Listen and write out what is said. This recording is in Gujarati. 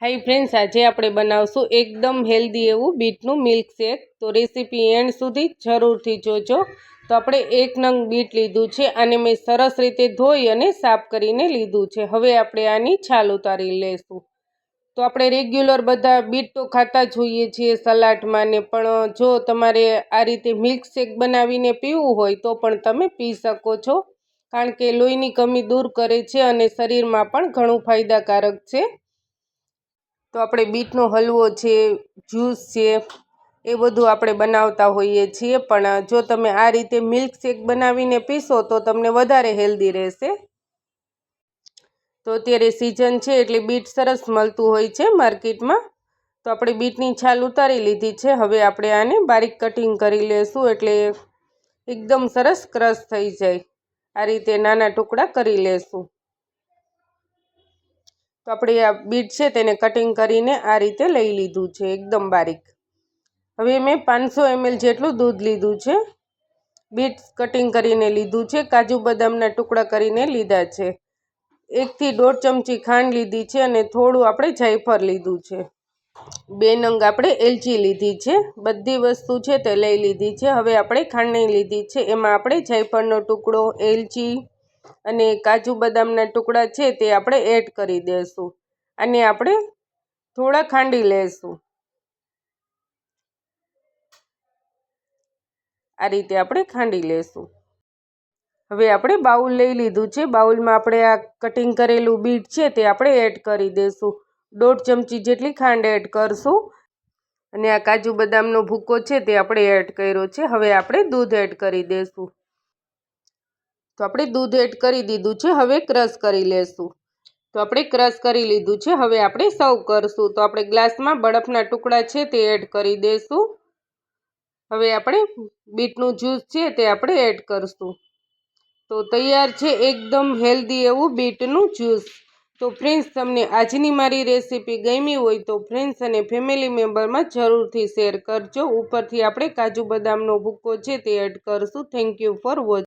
હાય ફ્રેન્ડ્સ, આજે આપણે બનાવશું એકદમ હેલ્ધી એવું બીટનું મિલ્કશેક। તો રેસીપી એન્ડ સુધી જરૂરથી જોજો। તો આપણે 1 નંગ બીટ લીધું છે, આને મેં સરસ રીતે ધોઈ અને સાફ કરીને લીધું છે। હવે આપણે આની છાલ ઉતારી લેશું। તો આપણે રેગ્યુલર બધા બીટ તો ખાતા જ હોઈએ છીએ સલાડમાં ને, પણ જો તમારે આ રીતે મિલ્કશેક બનાવીને પીવું હોય તો પણ તમે પી શકો છો, કારણ કે લોહીની કમી દૂર કરે છે અને શરીરમાં પણ ઘણું ફાયદાકારક છે। તો આપણે બીટનો હલવો છે, જ્યુસ છે, એ બધું આપણે બનાવતા હોઈએ છીએ, પણ જો તમે આ રીતે મિલ્કશેક બનાવીને પીશો તો તમને વધારે હેલ્ધી રહેશે। તો અત્યારે સિઝન છે એટલે બીટ સરસ મળતું હોય છે માર્કેટમાં। તો આપણે બીટની છાલ ઉતારી લીધી છે। હવે આપણે આને બારીક કટિંગ કરી લેશું, એટલે એકદમ સરસ ક્રશ થઈ જાય। આ રીતે નાના ટુકડા કરી લેશું। તો આપણે આ બીટ છે તેને કટિંગ કરીને આ રીતે લઈ લીધું છે એકદમ બારીક। હવે મેં 500 ml જેટલું દૂધ લીધું છે। બીટ કટિંગ કરીને લીધું છે, કાજુ બદામના ટુકડા કરીને લીધા છે, 1 થી 1.5 ચમચી ખાંડ લીધી છે અને થોડું આપણે જાયફળ લીધું છે। 2 નંગ આપણે એલચી લીધી છે। બધી વસ્તુ છે તે લઈ લીધી છે। હવે આપણે ખાંડણી લીધી છે, એમાં આપણે જાયફળનો ટુકડો, એલચી અને કાજુ બદામના ટુકડા છે તે આપણે એડ કરી દઈશું। અને આપણે થોડા ખાંડી લેશું। આ રીતે આપણે ખાંડી લેશું। હવે આપણે બાઉલ લઈ લીધું છે, બાઉલમાં આપણે આ કટિંગ કરેલું બીટ છે તે આપણે એડ કરી દઈશું। 1.5 ચમચી જેટલી ખાંડ એડ કરશું અને આ કાજુ બદામનો ભૂકો છે તે આપણે એડ કર્યો છે। હવે આપણે દૂધ એડ કરી દઈશું। તો આપણે દૂધ એડ કરી દીધું છે, હવે ક્રશ કરી લેશું। તો આપણે ક્રશ કરી લીધું છે, હવે આપણે સર્વ કરશું। તો આપણે ગ્લાસમાં બરફના ટુકડા છે તે એડ કરી દઈશું। હવે આપણે બીટનું જ્યુસ છે તે આપણે એડ કરશું। તો તૈયાર છે એકદમ હેલ્ધી એવું બીટનું જ્યુસ। તો ફ્રેન્ડ્સ, તમને આજની મારી રેસીપી ગમી હોય તો ફ્રેન્ડ્સ અને ફેમિલી મેમ્બરમાં જરૂરથી શેર કરજો। ઉપરથી આપણે કાજુ બદામનો ભૂકો છે તે એડ કરશું। Thank you for watching.